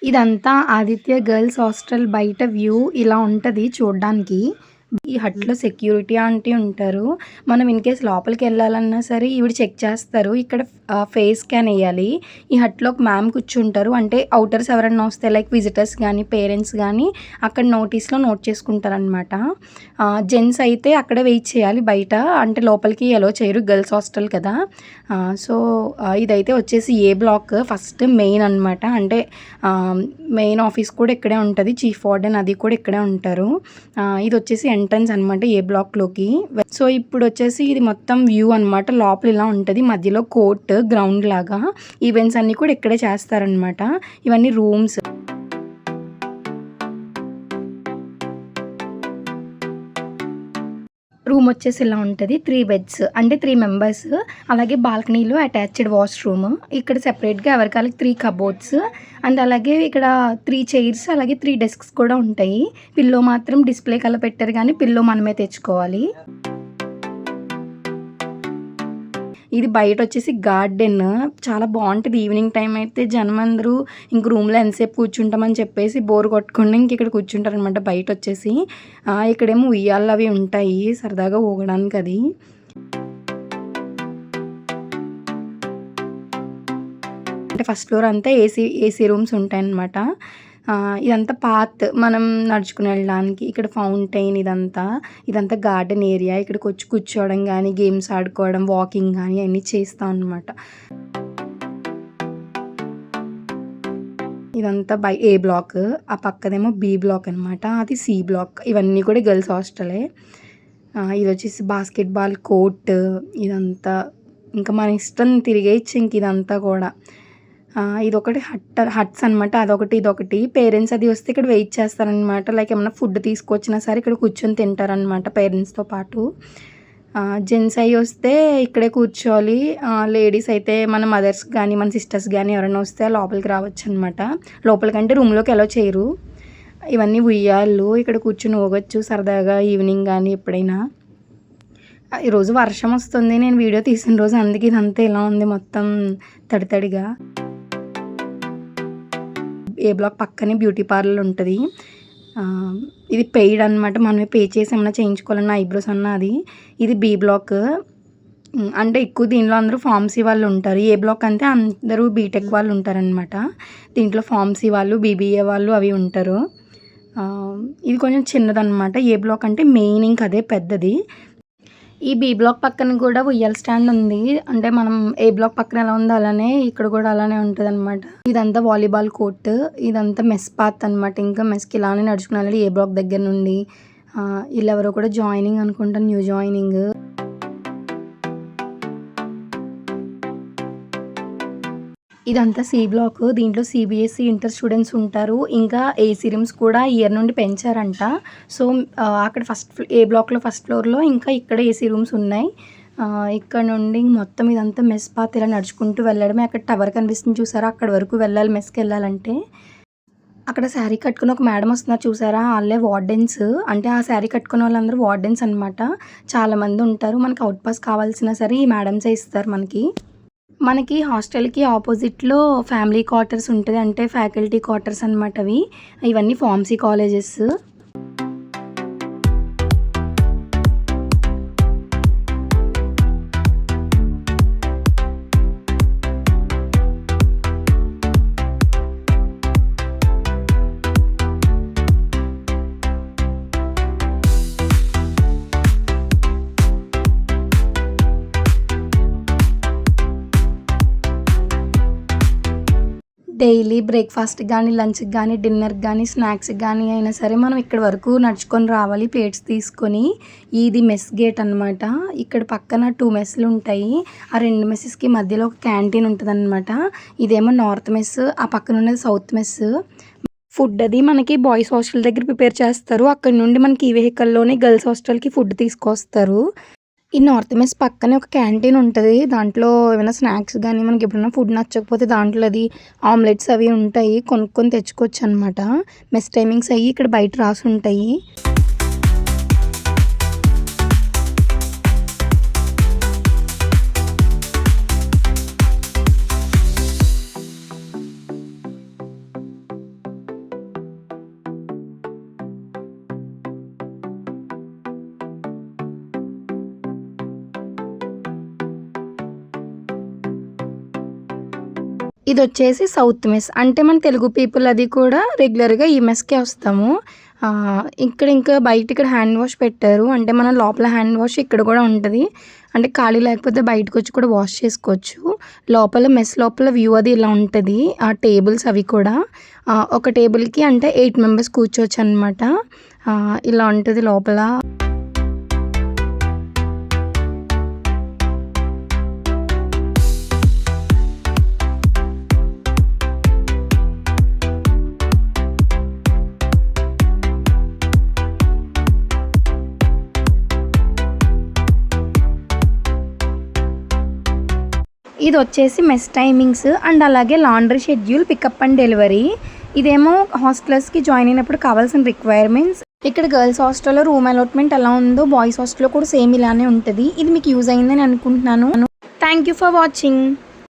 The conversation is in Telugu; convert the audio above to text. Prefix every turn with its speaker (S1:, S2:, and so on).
S1: ఇదంతా ఆదిత్య గర్ల్స్ హాస్టల్ బయట వ్యూ ఇలా ఉంటది చూడ్డానికి. ఈ హట్‌లో సెక్యూరిటీ ఆంటీ ఉంటారు. మనం ఇన్‌కేస్ లోపలికెళ్ళాలన్నా సరే ఈవిడ చెక్ చేస్తారు. ఇక్కడ ఫేస్ స్కాన్ ఎయ్యాలి. ఈ హట్‌లో ఒక మ్యామ్ కూర్చుంటారు. అంటే ఔటర్స్ ఎవరన్నా వస్తే లైక్ విజిటర్స్ గానీ, పేరెంట్స్ గానీ అక్కడ నోటీస్‌లో నోట్ చేసుకుంటారనమాట. జెంట్స్ అయితే అక్కడే వెయిట్ చేయాలి బయట. అంటే లోపలికి ఎలో చేయరు. గర్ల్స్ హాస్టల్ కదా! సో, ఇదైతే వచ్చేసి ఏ బ్లాక్ ఫస్ట్ మెయిన్ అనమాట. అంటే మెయిన్ ఆఫీస్ కూడా ఇక్కడే ఉంటది. చీఫ్ వార్డెన్ అది కూడా ఇక్కడే ఉంటారు. ఇదొచ్చేసి ఎంట్రన్స్ అనమాట ఏ బ్లాక్‌లోకి. సో, ఇప్పుడొచ్చేసి ఇది మొత్తం వ్యూ అనమాట. లోపల ఇలా ఉంటది. మధ్యలో కోర్ట్, గ్రౌండ్ లాగా. ఈవెంట్స్ అన్నీ కూడా ఇక్కడే చేస్తారనమాట. ఇవన్నీ రూమ్స్. రూమ్ వచ్చేసి ఇలా ఉంటది. 3 బెడ్స్ అంటే 3 మెంబర్స్. అలాగే బాల్కనీలో అటాచ్డ్ వాష్‌రూమ్. ఇక్కడ సెపరేట్‌గా ఎవరికాళ్ళకి 3 కబోర్డ్స్ అండ్ అలాగే ఇక్కడ 3 చైర్స్ అలాగే 3 డెస్క్స్ కూడా ఉంటాయి. పిల్లో మాత్రం డిస్‌ప్లేకి అలా పెట్టారు గానీ పిల్లో మనమే తెచ్చుకోవాలి. ఇది బయటొచ్చేసి గార్డెన్. చాలా బావుంటది. ఈవినింగ్ టైమ్ అయితే జనమందరూ ఇంక రూమ్‌లో ఎంతసేపు కూర్చుంటామని చెప్పేసి బోర్ కొట్టకుండా ఇంక ఇక్కడ కూర్చుంటారనమాట బయటొచ్చేసి. ఇక్కడేమో ఉయ్యాలవి ఉంటాయి సరదాగా ఊగడానికది. అంటే ఫస్ట్ ఫ్లోర్ అంతా ఏసీ రూమ్స్ ఉంటాయన్నమాట. ఇదంతా పాత్ మనం నడుచుకుని వెళ్ళడానికి. ఇక్కడ ఫౌంటైన్ ఇదంతా గార్డెన్ ఏరియా. ఇక్కడికొచ్చి కూర్చోవడం గానీ, గేమ్స్ ఆడుకోవడం, వాకింగ్ గానీ అన్నీ చేస్తాం అనమాట. ఇదంతా ఏ బ్లాక్. ఆ పక్కదేమో బి బ్లాక్ అనమాట. అది సి బ్లాక్. ఇవన్నీ కూడా గర్ల్స్ హాస్టలే. ఇదొచ్చేసి బాస్కెట్‌బాల్ కోర్ట్. ఇదంతా ఇంకా మన ఇష్టం తిరిగేయచ్చు ఇంక ఇదంతా కూడా. ఇదొకటి హట్స్ అనమాట. అదొకటి, ఇదొకటి. పేరెంట్స్ అది వస్తే ఇక్కడ వెయిట్ చేస్తారనమాట. లైక్ ఏమన్నా ఫుడ్ తీసుకొచ్చినా సరే ఇక్కడ కూర్చొని తింటారనమాట పేరెంట్స్‌తో పాటు. జెంట్స్ అయ్యి వస్తే ఇక్కడే కూర్చోవాలి. లేడీస్ అయితే మన మదర్స్ గానీ, మన సిస్టర్స్ గానీ ఎవరైనా వస్తే లోపలికి రావచ్చనమాట. లోపలికంటే రూమ్‌లోకి అలో చేయరు. ఇవన్నీ ఉయ్యాళ్ళు. ఇక్కడ కూర్చొని ఊగొచ్చు సరదాగా ఈవినింగ్ గానీ ఎప్పుడైనా. ఈరోజు వర్షం వస్తుంది. నేను వీడియో తీసిన రోజు అందుకే ఇదంతా ఇలా ఉంది మొత్తం తడిగా. ఏ బ్లాక్ పక్కనే బ్యూటీ పార్లర్ ఉంటది. ఇది పెయిడ్ అనమాట. మనమే పే చేసి ఏమన్నా చేయించుకోవాలన్నా ఐబ్రోస్ అన్నా అది. ఇది బి బ్లాక్. అంటే ఎక్కువ దీనిలో అందరూ ఫార్మసీ వాళ్ళు ఉంటారు. ఏ బ్లాక్ అంటే అందరూ బీటెక్ వాళ్ళు ఉంటారనమాట. దీంట్లో ఫార్మసీ వాళ్ళు, బీబీఏ వాళ్ళు అవి ఉంటారు. ఇది కొంచెం చిన్నదనమాట. ఏ బ్లాక్ అంటే మెయిన్ ఇంక అదే పెద్దది. ఈ బి బ్లాక్ పక్కన కూడా ఉయ్యాల స్టాండ్ ఉంది. అంటే మనం ఏ బ్లాక్ పక్కన ఎలా ఉందో అలానే ఇక్కడ కూడా అలానే ఉంటదనమాట. ఇదంతా వాలీబాల్ కోర్ట్. ఇదంతా మెస్ పాత్ అనమాట. ఇంకా మెస్‌కి ఇలానే నడుచుకుని వెళ్ళాలి ఏ బ్లాక్ దగ్గర నుండి. ఈళ్ళెవరో కూడా జాయినింగ్ అనుకుంటా. New joining. ఇదంతా సి బ్లాక్. దీంట్లో సీబీఎస్ఈ ఇంటర్ స్టూడెంట్స్ ఉంటారు. ఇంకా ఏసీ రూమ్స్ కూడా ఇయర్ నుండి పెంచారంట. సో, అక్కడ ఏ బ్లాక్‌లో ఫస్ట్ ఫ్లోర్‌లో ఇంకా ఇక్కడ ఏసీ రూమ్స్ ఉన్నాయి. ఇక్కడ నుండి మొత్తం ఇదంతా మెస్ పాత్ ఇలా నడుచుకుంటూ వెళ్ళడమే. అక్కడ టవర్ కనిపిస్తుంది చూసారా? అక్కడి వరకు వెళ్ళాలి మెస్‌కెళ్ళాలంటే. అక్కడ శారీ కట్టుకుని ఒక మేడం వస్తున్నారు చూసారా? ఆళ్ళే వార్డెన్స్. అంటే ఆ శారీ కట్టుకున్న వాళ్ళందరూ వార్డెన్స్ అనమాట. చాలామంది ఉంటారు. మనకి ఔట్ పాస్ కావాల్సినా సరే ఈ మేడమ్సే ఇస్తారు మనకి హాస్టల్‌కి ఆపోజిట్‌లో ఫ్యామిలీ క్వార్టర్స్ ఉంటది. అంటే ఫ్యాకల్టీ క్వార్టర్స్ అనమాట అవి. ఇవన్నీ ఫార్మసీ కాలేజెస్. డైలీ బ్రేక్‌ఫాస్ట్‌కి గానీ, లంచ్‌కి గానీ, డిన్నర్‌కి గానీ, స్నాక్స్‌కి గానీ అయినా సరే మనం ఇక్కడి వరకు నడుచుకొని రావాలి ప్లేట్స్ తీసుకొని. ఇది మెస్ గేట్ అనమాట. ఇక్కడ పక్కన 2 మెస్‌లు ఉంటాయి. ఆ 2 మెసెస్‌కి మధ్యలో ఒక క్యాంటీన్ ఉంటదనమాట. ఇదేమో నార్త్ మెస్. ఆ పక్కన ఉన్నది సౌత్ మెస్. ఫుడ్ అది మనకి బాయ్స్ హాస్టల్ దగ్గర ప్రిపేర్ చేస్తారు. అక్కడి నుండి మనకి ఈ వెహికల్‌లోనే గర్ల్స్ హాస్టల్‌కి ఫుడ్ తీసుకొస్తారు. ఈ నార్త్ మెస్ పక్కనే ఒక క్యాంటీన్ ఉంటది. దాంట్లో ఏమైనా స్నాక్స్ గానీ, మనకి ఎప్పుడైనా ఫుడ్ నచ్చకపోతే దాంట్లో అది ఆమ్లెట్స్ అవి ఉంటాయి. కొనుక్కొని తెచ్చుకోవచ్చనమాట. మెస్ టైమింగ్స్ అయ్యి ఇక్కడ బయట రాసుంటాయి. ఇది వచ్చేసి సౌత్ మెస్. అంటే మన తెలుగు పీపుల్ అది కూడా రెగ్యులర్‌గా ఈ మెస్‌కే వస్తాము. ఇంకా బయట ఇక్కడ హ్యాండ్ వాష్ పెట్టారు. అంటే మనం లోపల హ్యాండ్ వాష్ ఇక్కడ కూడా ఉంటది. అంటే ఖాళీ లేకపోతే బయటకొచ్చి కూడా వాష్ చేసుకోవచ్చు. లోపల మెస్ లోపల వ్యూ అది ఇలా ఉంటది. ఆ టేబుల్స్ అవి కూడా ఒక టేబుల్‌కి అంటే 8 మెంబర్స్ కూర్చోవచ్చనమాట. ఇలా ఉంటది లోపల. ఇది వచ్చేసి మెస్ టైమింగ్స్ అండ్ అలాగే laundry schedule, pickup and delivery. ఇదేమో హాస్టలర్స్‌కి జాయిన్ అయినప్పుడు కావాల్సిన రిక్వైర్మెంట్స్. ఇక్కడ గర్ల్స్ హాస్టల్‌లో రూమ్ అలాట్‌మెంట్ ఎలా ఉందో బాయ్స్ హాస్టల్‌లో కూడా సేమ్ ఇలానే ఉంటది. ఇది మీకు యూజ్ అయిందని అనుకుంటున్నాను. Thank you for watching.